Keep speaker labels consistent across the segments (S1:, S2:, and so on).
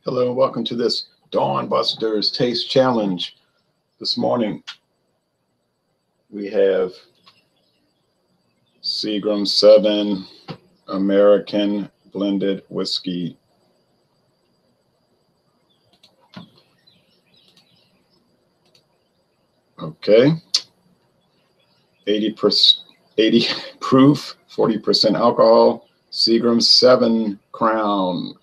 S1: Hello and welcome to this Dawn Busters Taste Challenge. This morning we have Seagram 7 American Blended Whiskey. Okay, 80 proof, 40% alcohol, Seagram 7 Crown.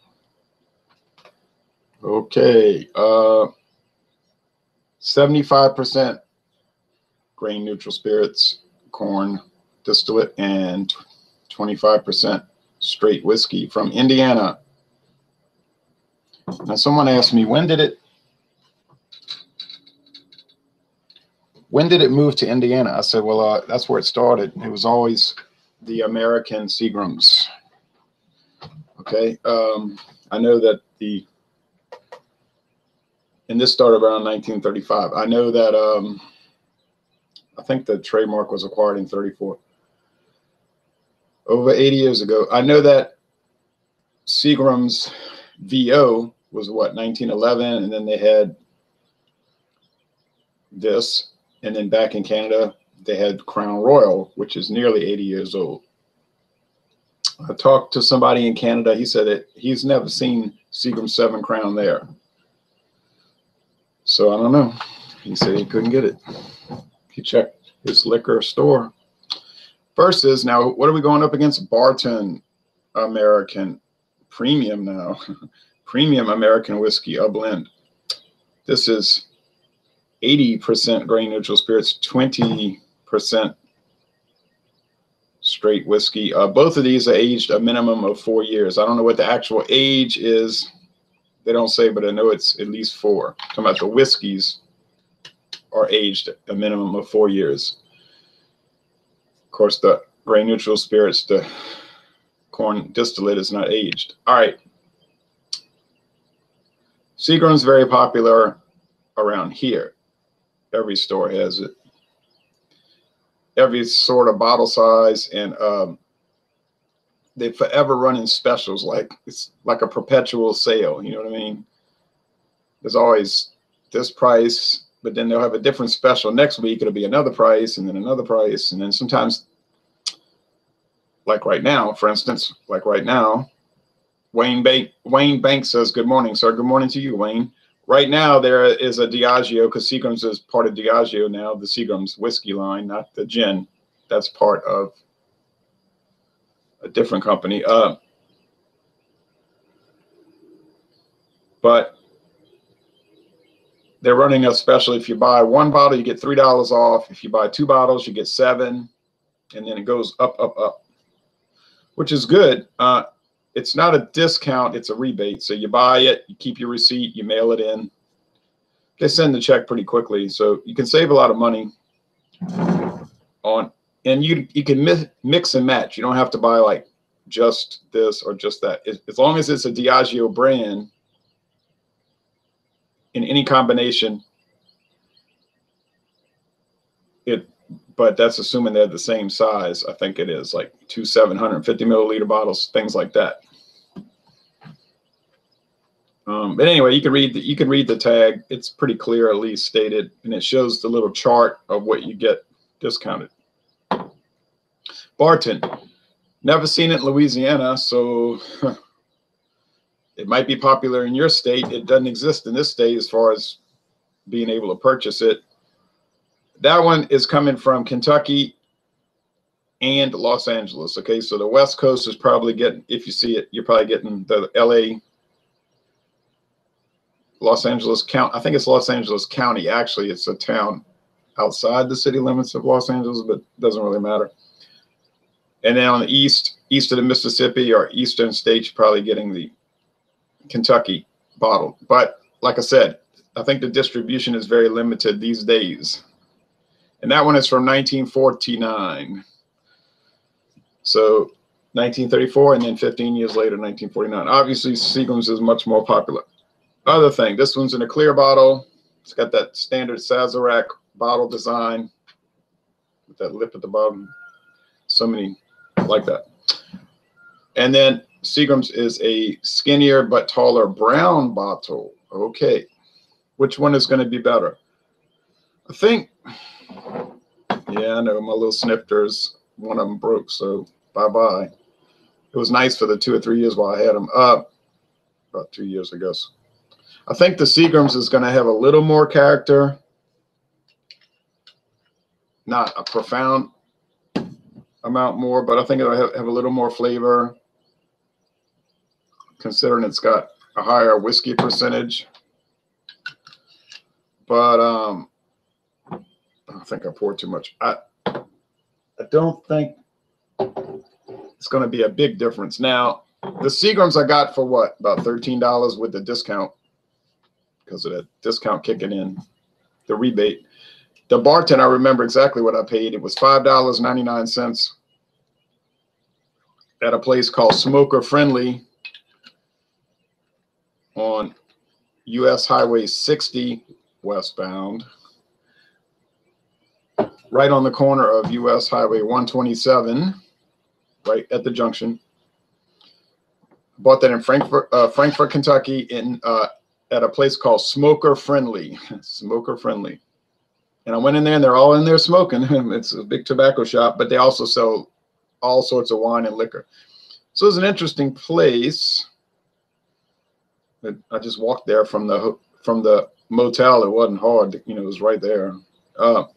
S1: Okay, 75% grain neutral spirits, corn distillate, and 25% straight whiskey from Indiana. Now, someone asked me, when did it move to Indiana? I said, well, that's where it started. It was always the American Seagrams. Okay, I know that and this started around 1935. I know that I think the trademark was acquired in 34. Over 80 years ago. I know that Seagram's VO was what, 1911, and then they had this, and then back in Canada they had Crown Royal, which is nearly 80 years old. I talked to somebody in Canada. He said that he's never seen Seagram 7 Crown there. So I don't know. He said he couldn't get it. He checked his liquor store. Versus, now, what are we going up against? Barton American Premium now. Premium American whiskey, a blend. This is 80% grain neutral spirits, 20% straight whiskey. Both of these are aged a minimum of 4 years. I don't know what the actual age is. They don't say, but I know it's at least 4. Talking about the whiskeys are aged a minimum of 4 years. Of course, the grain neutral spirits, the corn distillate, is not aged. All right. Seagram's very popular around here. Every store has it. Every sort of bottle size, and they forever running specials, like it's like a perpetual sale. You know what I mean? There's always this price, but then they'll have a different special next week. It'll be another price, and then another price, and then sometimes, like right now, for instance, like right now, Wayne Banks says, "Good morning, sir." Good morning to you, Wayne. Right now there is a Diageo, because Seagram's is part of Diageo now. The Seagram's whiskey line, not the gin. That's part of a different company. But they're running a special. If you buy 1 bottle, you get $3 off. If you buy 2 bottles, you get 7, and then it goes up, up, up, which is good. It's not a discount, it's a rebate. So you buy it, you keep your receipt, you mail it in. They send the check pretty quickly, so you can save a lot of money on. And you can mix and match. You don't have to buy like just this or just that. As long as it's a Diageo brand, in any combination, but that's assuming they're the same size. I think it is like 2 750 milliliter bottles, things like that. But anyway, you can read the tag. It's pretty clear, at least stated, and it shows the little chart of what you get discounted. Barton, never seen it in Louisiana, so it might be popular in your state. It doesn't exist in this state as far as being able to purchase it. That one is coming from Kentucky and Los Angeles. Okay, so the West Coast is probably getting, if you see it, you're probably getting the LA, Los Angeles County. I think it's Los Angeles County. Actually, it's a town outside the city limits of Los Angeles, but it doesn't really matter. And then on the east of the Mississippi or eastern states, you're probably getting the Kentucky bottle. But like I said, I think the distribution is very limited these days. And that one is from 1949. So 1934, and then 15 years later, 1949. Obviously, Seagram's is much more popular. Other thing, this one's in a clear bottle. It's got that standard Sazerac bottle design with that lip at the bottom. So many like that. And then Seagram's is a skinnier but taller brown bottle. Okay. Which one is going to be better? I think, yeah, I know my little snifters, one of them broke, so bye-bye. It was nice for the 2 or 3 years while I had them. About 2 years, I guess. I think the Seagram's is going to have a little more character. Not a profound amount more, but I think it'll have a little more flavor, considering it's got a higher whiskey percentage. But I think I poured too much. I don't think it's going to be a big difference. Now, the Seagram's I got for what? About $13 with the discount, because of that discount kicking in, the rebate. The Barton, I remember exactly what I paid. It was $5.99 at a place called Smoker Friendly on US Highway 60 westbound, right on the corner of US Highway 127, right at the junction. Bought that in Frankfort, Kentucky, in at a place called Smoker Friendly. Smoker Friendly. And I went in there, and they're all in there smoking. It's a big tobacco shop, but they also sell all sorts of wine and liquor. So it's an interesting place. I just walked there from the motel. It wasn't hard, you know, it was right there. Of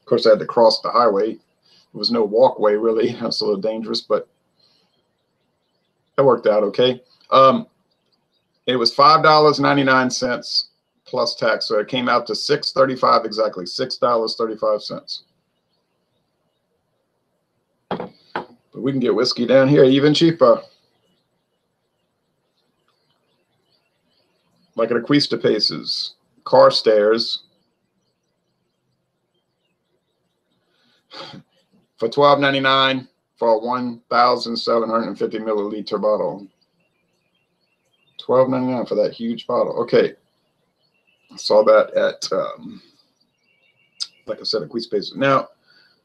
S1: course, I had to cross the highway. There was no walkway, really. That's a little dangerous, but that worked out okay. It was $5.99 plus tax, so it came out to $6.35 exactly, $6.35. But we can get whiskey down here even cheaper, like at Acuista Paces, Carstairs, for $12.99 for a 1,750 milliliter bottle. $12.99 for that huge bottle. Okay. I saw that at, like I said, Acuista Paces. Now,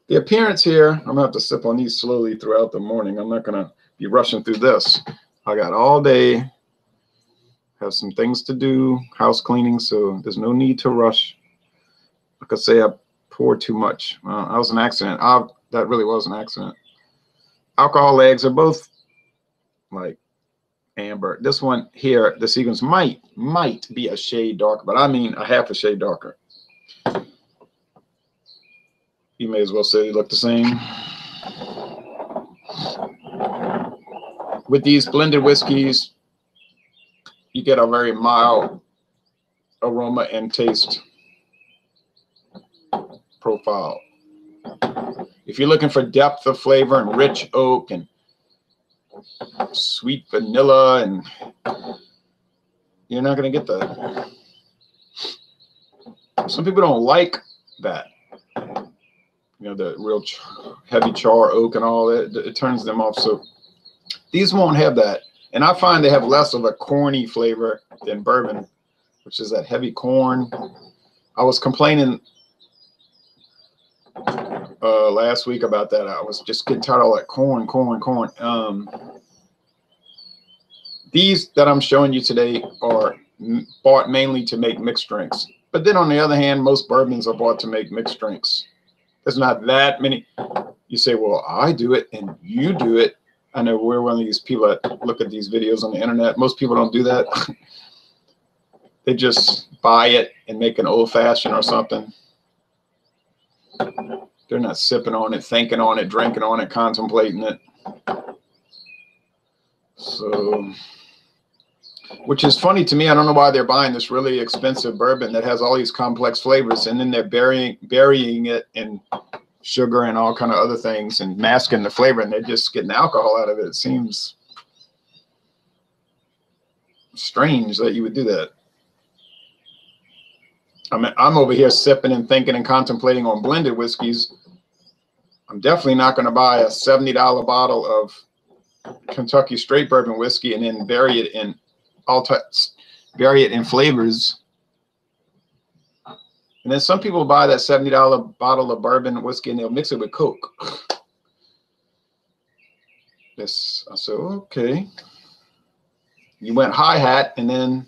S1: the appearance here, I'm going to have to sip on these slowly throughout the morning. I'm not going to be rushing through this. I got all day. Have some things to do, house cleaning, so there's no need to rush. Like I say, I poured too much. That was an accident. That really was an accident. Alcohol legs are both like amber. This one here, the Seagram's might be a shade darker, but I mean a half a shade darker. You may as well say they look the same. With these blended whiskeys, you get a very mild aroma and taste profile. If you're looking for depth of flavor and rich oak and sweet vanilla, and you're not going to get that. Some people don't like that. You know, the real heavy char oak and all that. It turns them off. So these won't have that. And I find they have less of a corny flavor than bourbon, which is that heavy corn. I was complaining last week about that. I was just getting tired of all that corn. These that I'm showing you today are bought mainly to make mixed drinks. But then on the other hand, most bourbons are bought to make mixed drinks. There's not that many. You say, well, I do it and you do it. I know we're one of these people that look at these videos on the internet. Most people don't do that. They just buy it and make an old fashioned or something. They're not sipping on it, thinking on it, drinking on it, contemplating it. So, which is funny to me. I don't know why they're buying this really expensive bourbon that has all these complex flavors, and then they're burying it in sugar and all kind of other things and masking the flavor, and they're just getting alcohol out of it. It seems strange that you would do that. I mean, I'm over here sipping and thinking and contemplating on blended whiskeys. I'm definitely not going to buy a $70 bottle of Kentucky straight bourbon whiskey and then bury it in flavors. And then some people buy that $70 bottle of bourbon whiskey and they'll mix it with Coke. This, I said, okay. You went hi-hat and then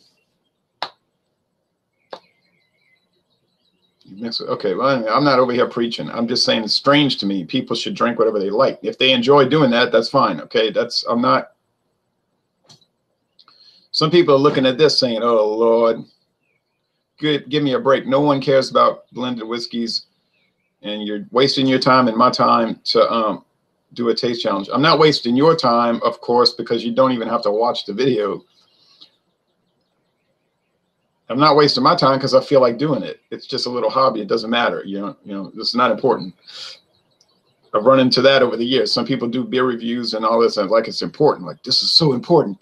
S1: you mix it. Okay, well, I'm not over here preaching. I'm just saying it's strange to me. People should drink whatever they like. If they enjoy doing that, that's fine. Okay, I'm not. Some people are looking at this saying, oh, Lord, good, give me a break. No one cares about blended whiskeys, and you're wasting your time and my time to do a taste challenge. I'm not wasting your time, of course, because you don't even have to watch the video. I'm not wasting my time because I feel like doing it. It's just a little hobby. It doesn't matter. You know, it's not important. I've run into that over the years. Some people do beer reviews and all this, and like it's important. Like, this is so important.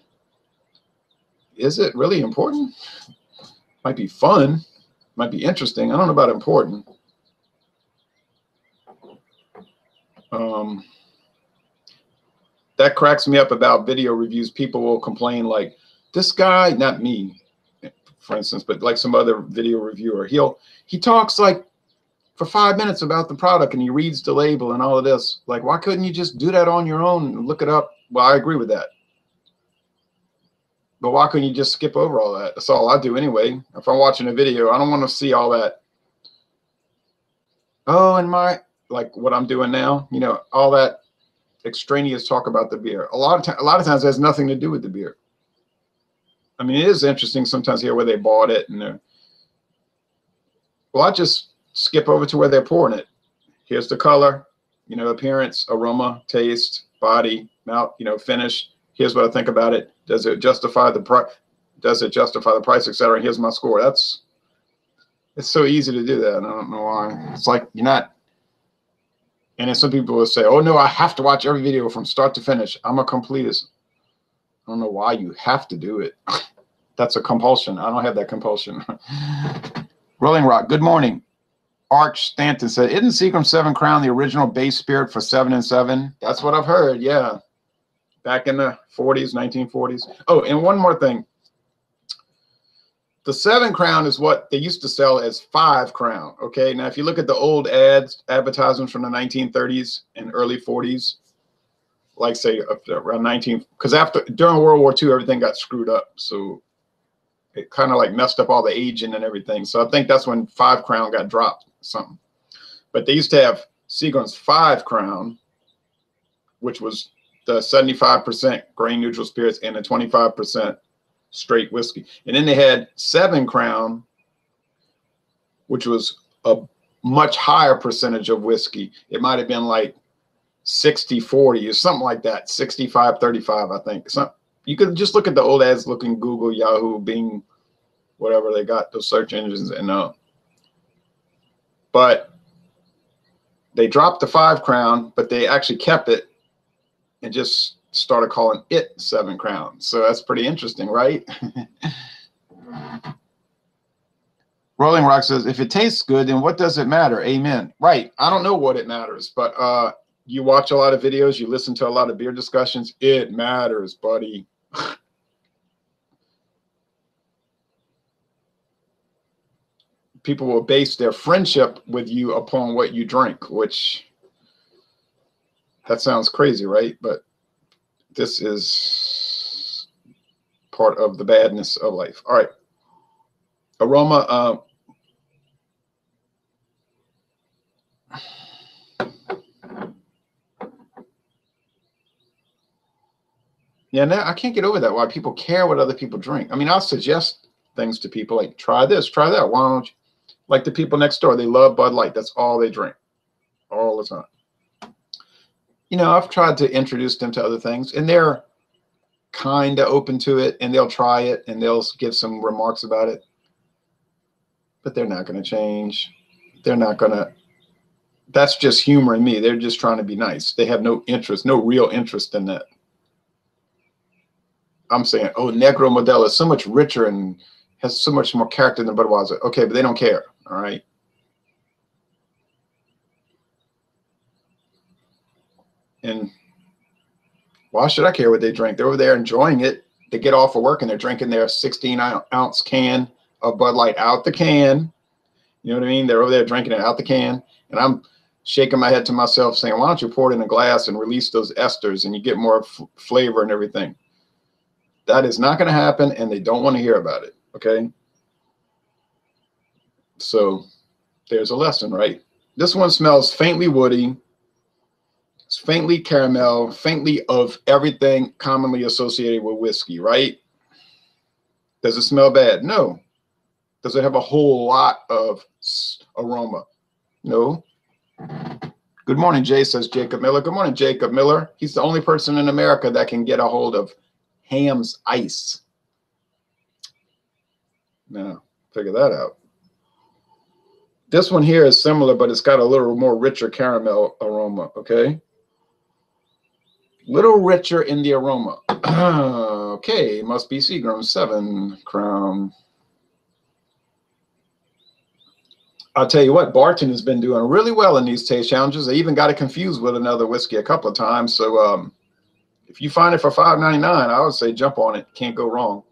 S1: Is it really important? Might be fun. Might be interesting. I don't know about important. That cracks me up about video reviews. People will complain like, this guy, not me, for instance, but like some other video reviewer, he talks like for 5 minutes about the product and he reads the label and all of this. Like, why couldn't you just do that on your own and look it up? Well, I agree with that. But why couldn't you just skip over all that? That's all I do anyway. If I'm watching a video, I don't want to see all that. Oh, and like what I'm doing now, you know, all that extraneous talk about the beer. A lot of times it has nothing to do with the beer. I mean, it is interesting sometimes here where they bought it and well, I just skip over to where they're pouring it. Here's the color, you know, appearance, aroma, taste, body, mouth, you know, finish. Here's what I think about it. Does it justify the price? Does it justify the price, etc.? And here's my score. It's so easy to do that. I don't know why. It's like you're not. And then some people will say, "Oh no, I have to watch every video from start to finish. I'm a completist." I don't know why you have to do it. That's a compulsion. I don't have that compulsion. Rolling Rock. Good morning. Arch Stanton said, "Isn't Seagram 7 Crown the original base spirit for 7 and 7?" That's what I've heard. Yeah. Back in the 40s, 1940s. Oh, and one more thing. The 7 Crown is what they used to sell as 5 Crown. Okay, now if you look at the old advertisements from the 1930s and early 40s, like say around because during World War II, everything got screwed up. So it kind of like messed up all the aging and everything. So I think that's when 5 Crown got dropped, something. But they used to have Seagram's 5 Crown, which was the 75% grain neutral spirits and the 25% straight whiskey. And then they had 7 Crown, which was a much higher percentage of whiskey. It might have been like 60-40 or something like that, 65-35, I think. You could just look at the old ads, look in Google, Yahoo, Bing, whatever they got, those search engines, and but they dropped the 5 Crown, but they actually kept it and just started calling it 7 Crown. So that's pretty interesting, right? Rolling Rock says, if it tastes good, then what does it matter? Amen. Right. I don't know what it matters, but you watch a lot of videos, you listen to a lot of beer discussions. It matters, buddy. People will base their friendship with you upon what you drink, which that sounds crazy, right? But this is part of the badness of life. All right. Aroma. Yeah, now I can't get over that. Why people care what other people drink. I mean, I'll suggest things to people like, try this, try that. Why don't you? Like the people next door, they love Bud Light. That's all they drink all the time. You know, I've tried to introduce them to other things, and they're kind of open to it, and they'll try it, and they'll give some remarks about it. But they're not going to change. They're not going to. That's just humoring me. They're just trying to be nice. They have no interest, no real interest in that. I'm saying, oh, Negro Modelo is so much richer and has so much more character than Budweiser. Okay, but they don't care. All right. And why should I care what they drink? They're over there enjoying it. They get off of work and they're drinking their 16-ounce can of Bud Light out the can. You know what I mean? They're over there drinking it out the can. And I'm shaking my head to myself saying, why don't you pour it in a glass and release those esters and you get more flavor and everything? That is not going to happen, and they don't want to hear about it. Okay. So there's a lesson, right? This one smells faintly woody. It's faintly caramel, faintly of everything commonly associated with whiskey, right? Does it smell bad? No. Does it have a whole lot of aroma? No. Good morning, Jay, says Jacob Miller. Good morning, Jacob Miller. He's the only person in America that can get a hold of Ham's Ice. Now, figure that out. This one here is similar, but it's got a little more richer caramel aroma, okay? Little richer in the aroma. Okay, must be Seagram 7 Crown. I'll tell you what, Barton has been doing really well in these taste challenges. They even got it confused with another whiskey a couple of times. So if you find it for $5.99, I would say jump on it. Can't go wrong.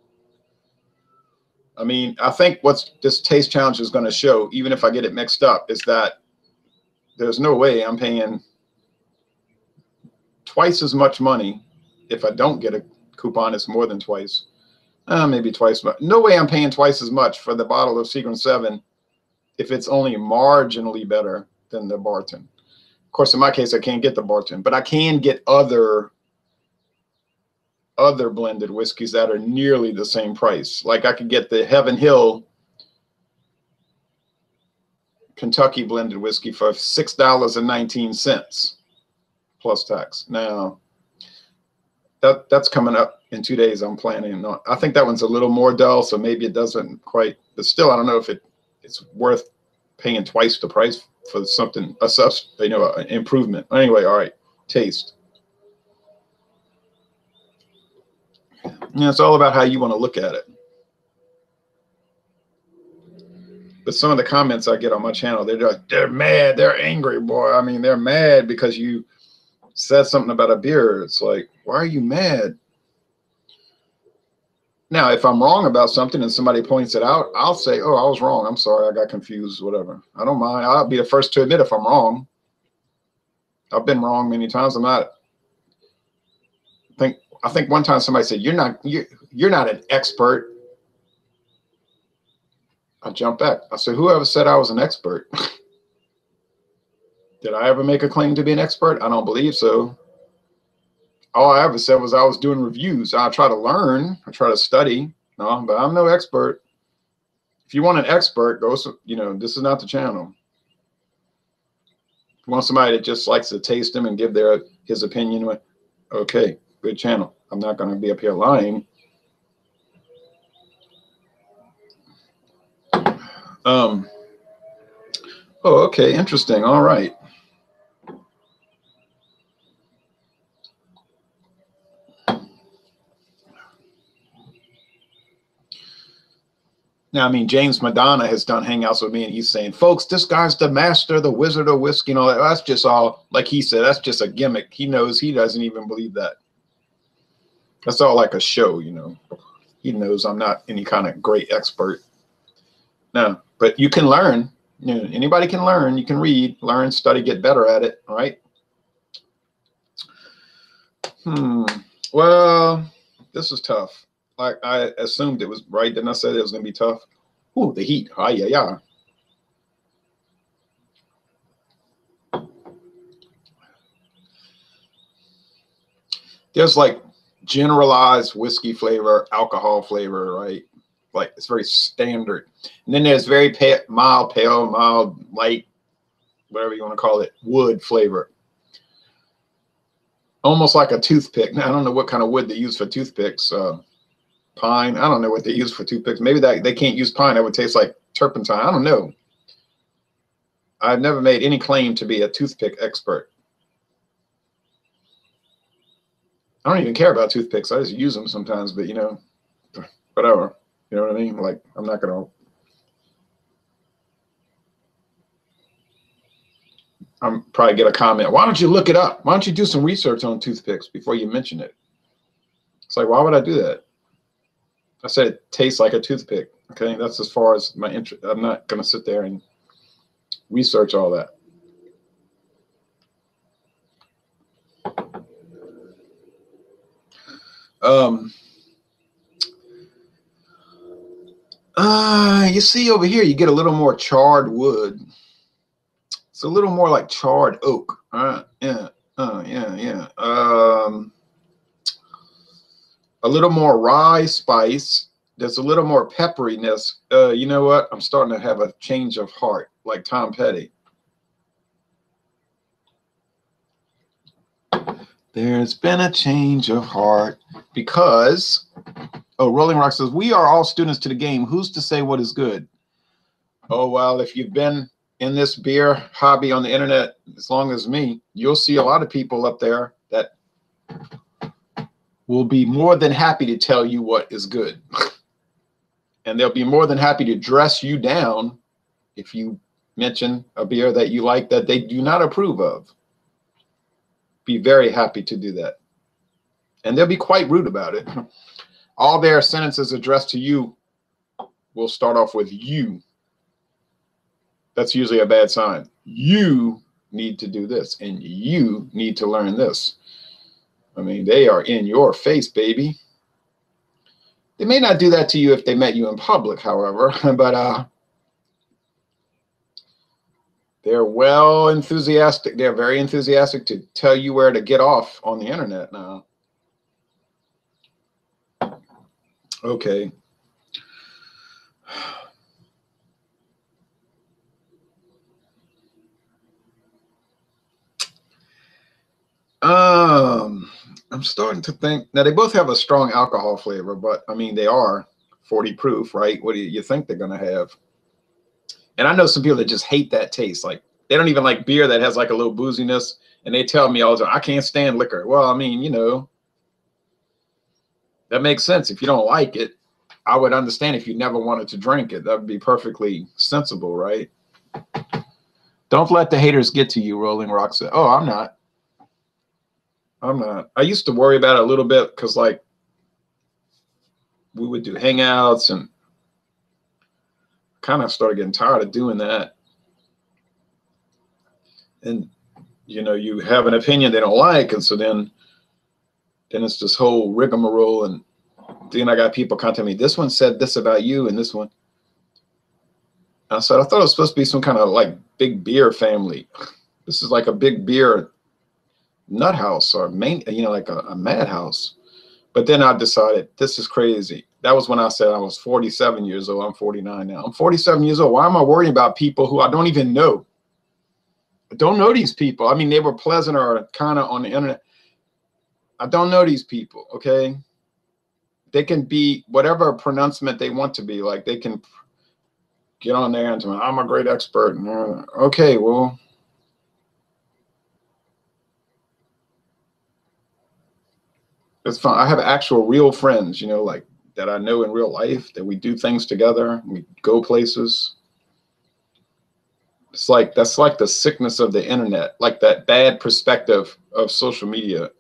S1: I mean, I think what this taste challenge is going to show, even if I get it mixed up, is that there's no way I'm paying twice as much money. If I don't get a coupon, it's more than twice. Maybe twice. But no way I'm paying twice as much for the bottle of Seagram 7 if it's only marginally better than the Barton. Of course, in my case, I can't get the Barton, but I can get other blended whiskeys that are nearly the same price. Like I could get the Heaven Hill Kentucky blended whiskey for $6.19 plus tax. Now, that's coming up in 2 days. I'm planning on. I think that one's a little more dull, so maybe it doesn't quite. But still, I don't know if it's worth paying twice the price for something, an improvement. Anyway, all right, taste. Yeah, it's all about how you want to look at it. But some of the comments I get on my channel, they're mad, they're angry, boy. I mean, they're mad because you said something about a beer. It's like, why are you mad? Now, if I'm wrong about something and somebody points it out, I'll say, oh, I was wrong. I'm sorry. I got confused, whatever. I don't mind. I'll be the first to admit if I'm wrong. I've been wrong many times. I think one time somebody said, you're not an expert. I jumped back. I said, whoever said I was an expert? Did I ever make a claim to be an expert? I don't believe so. All I ever said was I was doing reviews. I try to learn. I try to study. No, but I'm no expert. If you want an expert, this is not the channel. If you want somebody that just likes to taste them and give his opinion, okay, good channel. I'm not going to be up here lying. Oh, okay, interesting. All right. Now, I mean, James Madonna has done hangouts with me, and he's saying, folks, this guy's the master, the wizard of whiskey, and all that. That's just all, like he said, that's just a gimmick. He knows he doesn't even believe that. That's all like a show, He knows I'm not any kind of great expert. No, but you can learn. Anybody can learn. You can read, learn, study, get better at it, all right? Well, this is tough. Like I assumed it was right. Didn't I say it was going to be tough? Ooh, the heat. Ah, yeah. There's like generalized whiskey flavor, alcohol flavor, right? Like it's very standard. And then there's very mild, pale, mild, light, whatever you want to call it, wood flavor. Almost like a toothpick. Now, I don't know what kind of wood they use for toothpicks. Pine. I don't know what they use for toothpicks. Maybe they can't use pine. That would taste like turpentine. I don't know. I've never made any claim to be a toothpick expert. I don't even care about toothpicks. I just use them sometimes, but whatever. You know what I mean? Like, I'm not going to. I'm probably get a comment. Why don't you look it up? Why don't you do some research on toothpicks before you mention it? It's like, why would I do that? I said it tastes like a toothpick. Okay, that's as far as my interest. I'm not going to sit there and research all that. You see over here, you get a little more charred wood. It's a little more like charred oak. Yeah. Yeah. A little more rye spice. There's a little more pepperiness. You know what? I'm starting to have a change of heart, like Tom Petty. There's been a change of heart because, oh, Rolling Rock says, we are all students to the game. Who's to say what is good? Oh, well, if you've been in this beer hobby on the internet as long as me, you'll see a lot of people up there that will be more than happy to tell you what is good. And they'll be more than happy to dress you down if you mention a beer that you like that they do not approve of. Be very happy to do that. And they'll be quite rude about it. All their sentences addressed to you will start off with you. That's usually a bad sign. You need to do this, and you need to learn this. I mean, they are in your face, baby. They may not do that to you if they met you in public, however, but they're well enthusiastic. They're very enthusiastic to tell you where to get off on the internet now. Okay. I'm starting to think now they both have a strong alcohol flavor, but I mean, they are 40 proof, right? What do you think they're going to have? And I know some people that just hate that taste. Like they don't even like beer that has like a little booziness. And they tell me all the time, I can't stand liquor. Well, I mean, you know, that makes sense. If you don't like it, I would understand if you never wanted to drink it. That would be perfectly sensible, right? Don't let the haters get to you, Rolling Rock said. Oh, I'm not. I used to worry about it a little bit because like we would do hangouts and kind of started getting tired of doing that. And, you know, you have an opinion they don't like. And so then it's this whole rigmarole. And then I got people contacting me. This one said this about you and this one. I said, I thought it was supposed to be some kind of like big beer family. This is like a big beer nut house or main, you know, like a madhouse. But then I decided this is crazy. That was when I said I was 47 years old. I'm 49 now. I'm 47 years old. Why am I worrying about people who I don't even know? I don't know these people. I mean, they were pleasant or kind of on the internet. I don't know these people, okay? They can be whatever pronouncement they want to be. Like they can get on there and tell me, I'm a great expert. And okay, well, it's fine. I have actual real friends, you know, like that I know in real life, that we do things together. We go places. It's like, that's like the sickness of the internet, like that bad perspective of social media.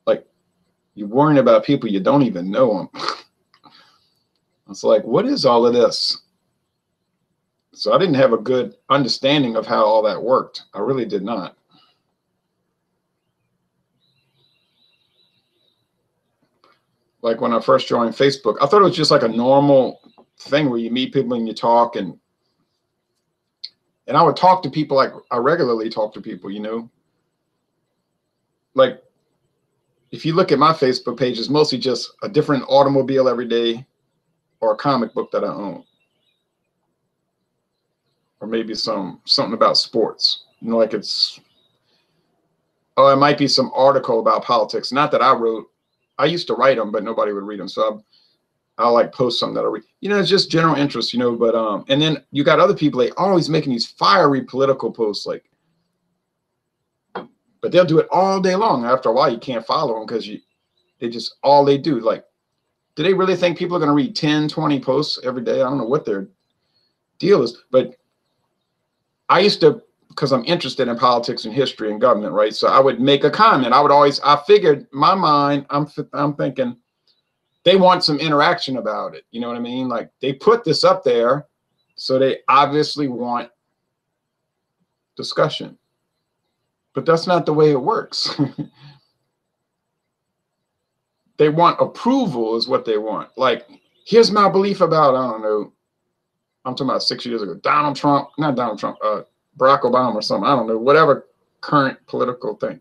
S1: Like you're worrying about people you don't even know them. It's like, what is all of this? So I didn't have a good understanding of how all that worked. I really did not. Like when I first joined Facebook, I thought it was just like a normal thing where you meet people and you talk, and I would talk to people like I regularly talk to people, you know. Like if you look at my Facebook page, it's mostly just a different automobile every day or a comic book that I own. Or maybe something about sports. You know, like it's, oh, it might be some article about politics. Not that I wrote. I used to write them, but nobody would read them. So I'll like post something that I read. You know, it's just general interest, you know, but and then you got other people, they always making these fiery political posts, like, but they'll do it all day long. After a while, you can't follow them because they just, all they do, like, do they really think people are going to read 10, 20 posts every day? I don't know what their deal is, but I used to, because I'm interested in politics and history and government, right? So I would make a comment. I figured my mind, I'm thinking they want some interaction about it. You know what I mean? Like they put this up there, so they obviously want discussion, but that's not the way it works. They want approval is what they want. Like Here's my belief about, I don't know, I'm talking about 6 years ago, Donald Trump, not Donald Trump, Barack Obama or something, I don't know, whatever current political thing.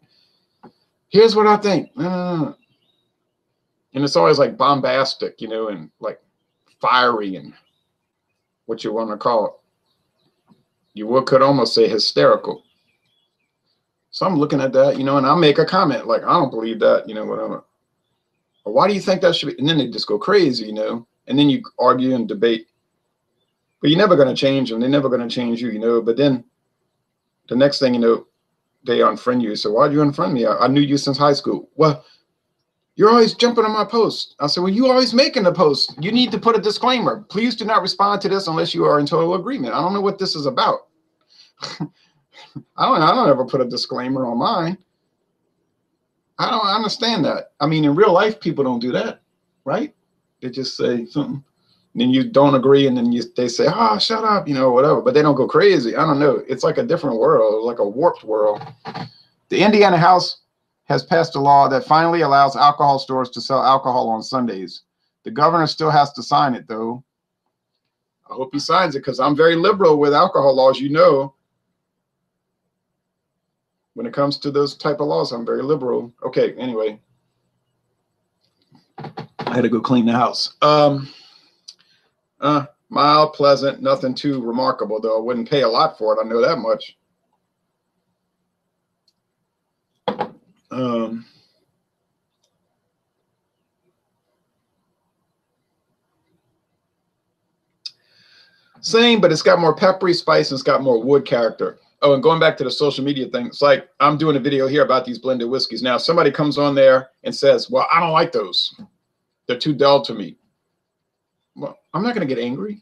S1: Here's what I think. And it's always like bombastic, you know, and like fiery and what you want to call it. You could almost say hysterical. So I'm looking at that, you know, and I'll make a comment like, I don't believe that, you know, whatever. Or why do you think that should be? And then they just go crazy, you know, and then you argue and debate. But you're never going to change them. They're never going to change you, you know. But then the next thing you know, they unfriend you. So why'd you unfriend me? I knew you since high school. Well, you're always jumping on my post. I said, well, you always making the post. You need to put a disclaimer. Please do not respond to this unless you are in total agreement. I don't know what this is about. I don't ever put a disclaimer on mine. I don't understand that. I mean, in real life, people don't do that, right? They just say something, and then you don't agree, and then they say, "Ah, oh, shut up," you know, whatever. But they don't go crazy. I don't know. It's like a different world, like a warped world. The Indiana House has passed a law that finally allows alcohol stores to sell alcohol on Sundays. The governor still has to sign it, though. I hope he signs it because I'm very liberal with alcohol laws, you know. When it comes to those type of laws, I'm very liberal. Okay, anyway. I had to go clean the house. Mild, pleasant, nothing too remarkable, though. I wouldn't pay a lot for it. I know that much. Same, but it's got more peppery spice and it's got more wood character. Oh, and going back to the social media thing, it's like I'm doing a video here about these blended whiskeys. Now, somebody comes on there and says, well, I don't like those. They're too dull to me. Well, I'm not going to get angry.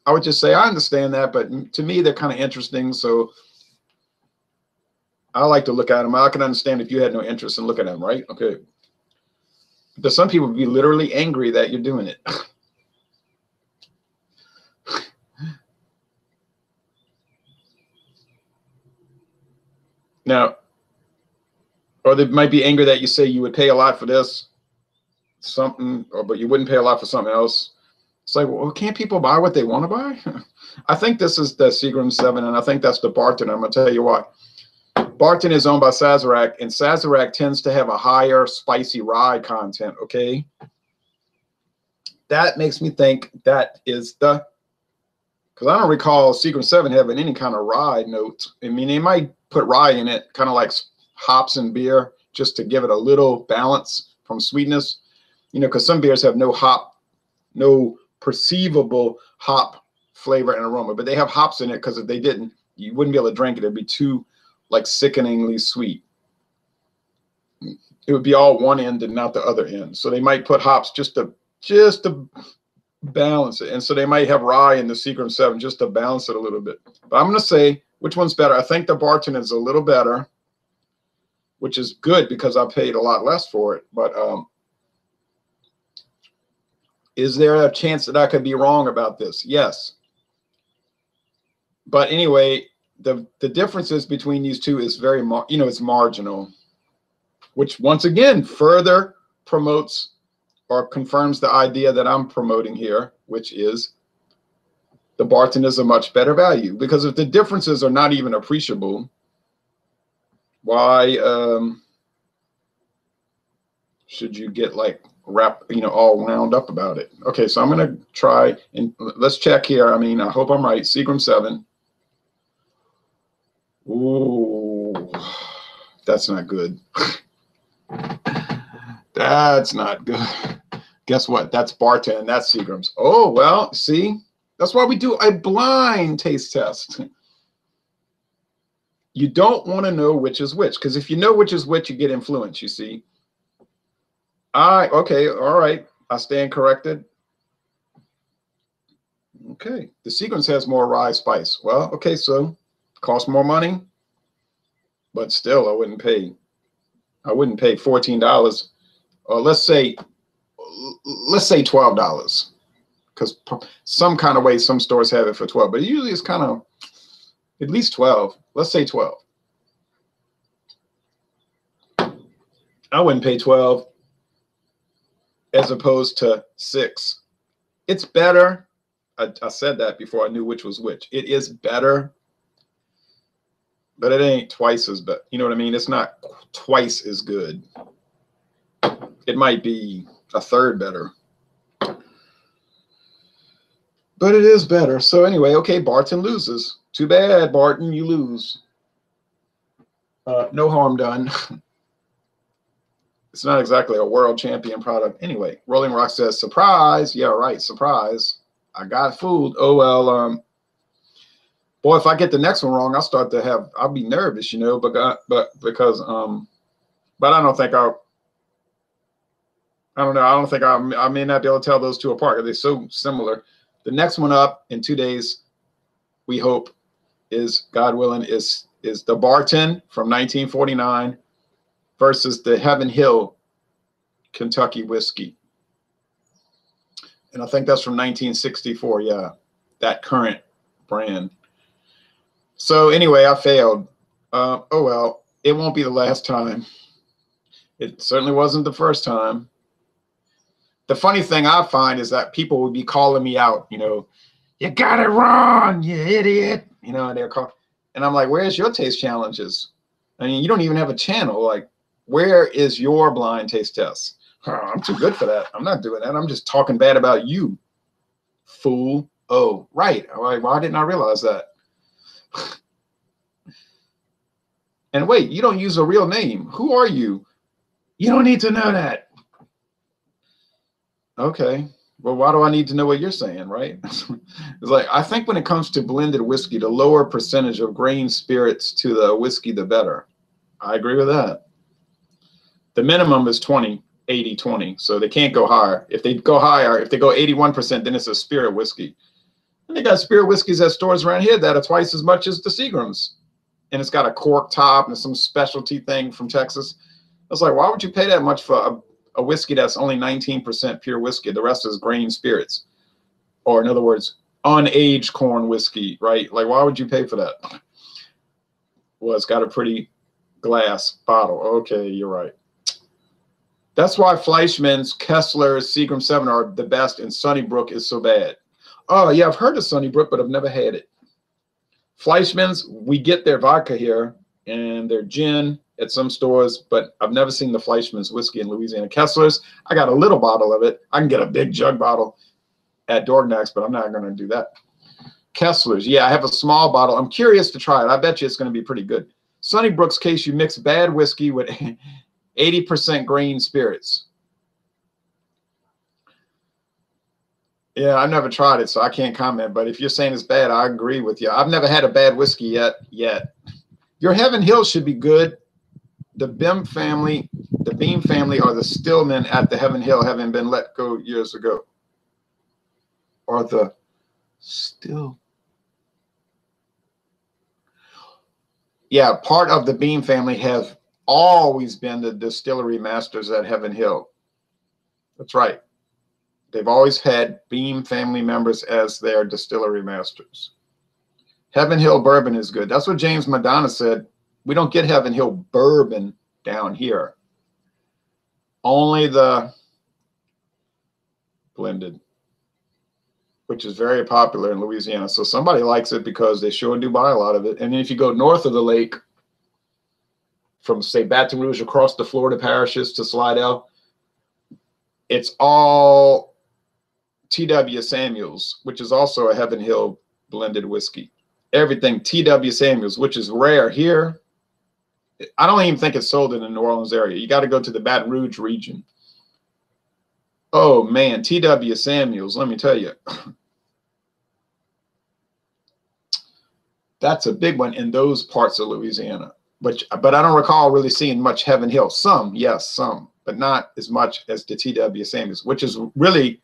S1: I would just say, I understand that, but to me, they're kind of interesting. So I like to look at them. I can understand if you had no interest in looking at them, right? Okay. But some people would be literally angry that you're doing it. Now, or they might be angry that you say you would pay a lot for this, something, but you wouldn't pay a lot for something else. It's like, well, can't people buy what they want to buy? I think this is the Seagram 7, and I think that's the Barton. I'm going to tell you why. Barton is owned by Sazerac, and Sazerac tends to have a higher spicy rye content, okay? That makes me think that is the, because I don't recall Seagram 7 having any kind of rye notes. I mean, they might put rye in it, kind of like hops in beer, just to give it a little balance from sweetness. You know, because some beers have no hop, no perceivable hop flavor and aroma, but they have hops in it because if they didn't, you wouldn't be able to drink it. It'd be too like sickeningly sweet. It would be all one end and not the other end. So they might put hops just to balance it. And so they might have rye in the Seagram 7 just to balance it a little bit. But I'm going to say which one's better. I think the Barton is a little better, which is good because I paid a lot less for it. But is there a chance that I could be wrong about this? Yes. But anyway, the differences between these two is very, it's marginal, which once again further promotes or confirms the idea that I'm promoting here, which is the Barton is a much better value. Because if the differences are not even appreciable, why should you get like all wound up about it? Okay, so I'm gonna try and let's check here. I mean, I hope I'm right. Seagram 7. Ooh, that's not good. That's not good. Guess what? That's Barton. That's Seagram's. Oh, well, see, that's why we do a blind taste test. You don't want to know which is which, because if you know which is which, you get influence, you see. Okay, all right. I stand corrected. Okay, the Seagram's has more rye spice. Well, okay, so costs more money, but still I wouldn't pay $14, or let's say $12, because some kind of way some stores have it for 12, but usually it's kind of at least 12. Let's say 12. I wouldn't pay 12. as opposed to 6. It's better. I said that before I knew which was which. It is better, but it ain't twice as bad. You know what I mean? It's not twice as good. It might be a third better, but it is better. So anyway, okay, Barton loses. Too bad, Barton, you lose. No harm done. It's not exactly a world champion product. Anyway, Rolling Rock says, surprise. Yeah, right, surprise. I got fooled. Oh, well, boy, if I get the next one wrong, I'll be nervous, you know, but I don't think I don't know. I don't think I may not be able to tell those two apart. They're so similar. The next one up in 2 days, we hope, is, God willing, is the Barton from 1949 versus the Heaven Hill Kentucky whiskey. And I think that's from 1964. Yeah, that current brand. So anyway, I failed. Oh, well, it won't be the last time. It certainly wasn't the first time. The funny thing I find is that people would be calling me out, you know, you got it wrong, you idiot. You know, and I'm like, where's your taste challenges? I mean, you don't even have a channel. Like, where is your blind taste test? I'm too good for that. I'm not doing that. I'm just talking bad about you, fool. Oh, right. All right. Why didn't I realize that? And wait, you don't use a real name. Who are you? You don't need to know that. Okay. Well, why do I need to know what you're saying, right? It's like, I think when it comes to blended whiskey, the lower percentage of grain spirits to the whiskey, the better. I agree with that. The minimum is 20, 80, 20. So they can't go higher. If they go higher, if they go 81%, then it's a spirit whiskey. And they got spirit whiskeys at stores around here that are twice as much as the Seagrams. And it's got a cork top and some specialty thing from Texas. I was like, why would you pay that much for a whiskey that's only 19% pure whiskey? The rest is grain spirits. Or in other words, unaged corn whiskey, right? Like, why would you pay for that? Well, it's got a pretty glass bottle. Okay, you're right. That's why Fleischmann's, Kessler's, Seagram 7 are the best, and Sunnybrook is so bad. Oh, yeah, I've heard of Sunnybrook, but I've never had it. Fleischmann's, we get their vodka here and their gin at some stores, but I've never seen the Fleischmann's whiskey in Louisiana. Kessler's, I got a little bottle of it. I can get a big jug bottle at Dorgnac's, but I'm not going to do that. Kessler's, yeah, I have a small bottle. I'm curious to try it. I bet you it's going to be pretty good. Sunnybrook's case, you mix bad whiskey with 80% grain spirits. Yeah, I've never tried it, so I can't comment. But if you're saying it's bad, I agree with you. I've never had a bad whiskey yet. Your Heaven Hill should be good. The Beam family are the Stillmen at the Heaven Hill, having been let go years ago. Or the still. Yeah, part of the Beam family have always been the distillery masters at Heaven Hill. That's right. They've always had Beam family members as their distillery masters. Heaven Hill bourbon is good. That's what James Madonna said. We don't get Heaven Hill bourbon down here. Only the blended, which is very popular in Louisiana. So somebody likes it because they sure do buy a lot of it. And then if you go north of the lake, from, say, Baton Rouge across the Florida parishes to Slidell, it's all T.W. Samuels, which is also a Heaven Hill blended whiskey. Everything T.W. Samuels, which is rare here. I don't even think it's sold in the New Orleans area. You got to go to the Baton Rouge region. Oh, man, T.W. Samuels, let me tell you. That's a big one in those parts of Louisiana. But I don't recall really seeing much Heaven Hill. Some, yes, some, but not as much as the T.W. Samuels, which is really,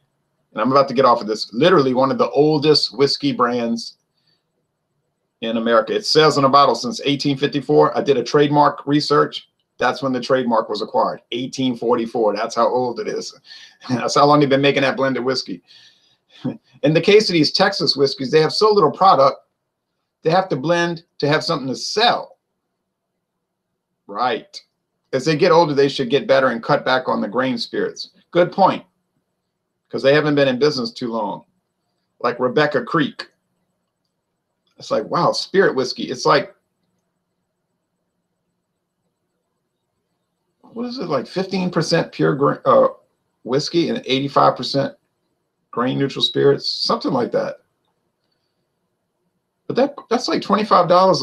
S1: and I'm about to get off of this, literally one of the oldest whiskey brands in America. It says on a bottle since 1854. I did a trademark research. That's when the trademark was acquired, 1844. That's how old it is. That's how long they've been making that blended whiskey. In the case of these Texas whiskeys, they have so little product, they have to blend to have something to sell. Right. As they get older, they should get better and cut back on the grain spirits. Good point. because they haven't been in business too long. Like Rebecca Creek. It's like, wow, spirit whiskey. It's like, what is it, like 15% pure whiskey and 85% grain neutral spirits, something like that. But that's like $25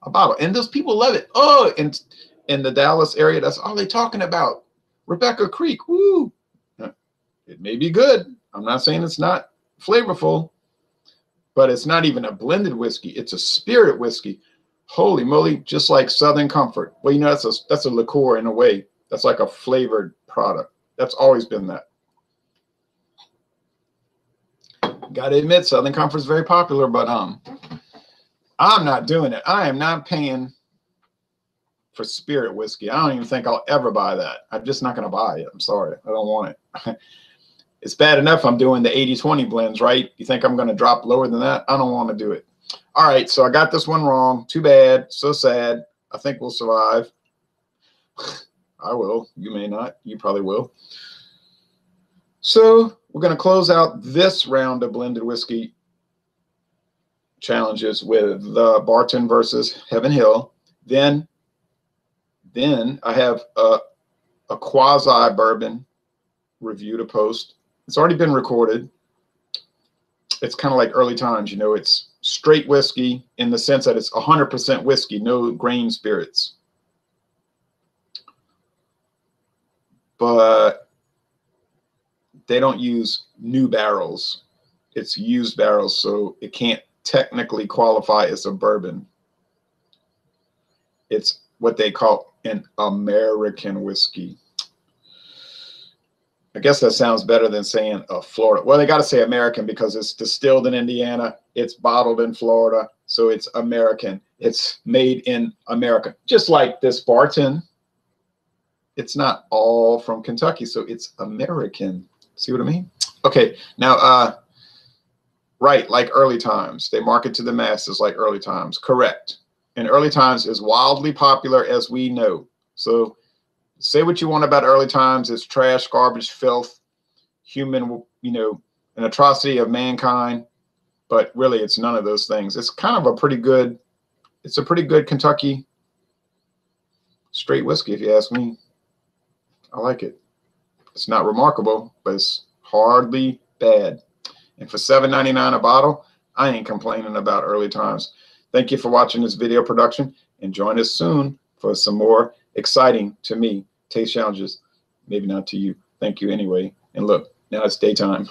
S1: a bottle, and those people love it. Oh, and in the Dallas area, that's all they're talking about. Rebecca Creek, woo! It may be good. I'm not saying it's not flavorful, but it's not even a blended whiskey. It's a spirit whiskey. Holy moly, just like Southern Comfort. Well, you know, that's a liqueur in a way. That's like a flavored product. That's always been that. Got to admit, Southern Comfort is very popular, but I'm not doing it. I am not paying for spirit whiskey. I don't even think I'll ever buy that. I'm just not going to buy it. I'm sorry. I don't want it. It's bad enough I'm doing the 80-20 blends, right? You think I'm going to drop lower than that? I don't want to do it. All right, so I got this one wrong. Too bad. So sad. I think we'll survive. I will. You may not. You probably will. So we're going to close out this round of blended whiskey challenges with the Barton versus Heaven Hill. Then I have a quasi bourbon review to post. It's already been recorded. It's kind of like Early Times, you know, it's straight whiskey in the sense that it's 100% whiskey, no grain spirits. But they don't use new barrels. It's used barrels, so it can't technically qualify as a bourbon. It's what they call an American whiskey. I guess that sounds better than saying a Florida. Well, they got to say American because it's distilled in Indiana. It's bottled in Florida. So it's American. It's made in America. Just like this Barton. It's not all from Kentucky. So it's American. See what I mean? Okay. Now, right. Like Early Times. They market to the masses like Early Times. Correct. And Early Times is wildly popular, as we know. So say what you want about Early Times. It's trash, garbage, filth, human, you know, an atrocity of mankind. But really, it's none of those things. It's kind of a pretty good, it's a pretty good Kentucky straight whiskey, if you ask me. I like it. It's not remarkable, but it's hardly bad. And for $7.99 a bottle, I ain't complaining about Early Times. Thank you for watching this video production, and join us soon for some more exciting, to me, taste challenges. Maybe not to you. Thank you anyway. And look, now it's daytime.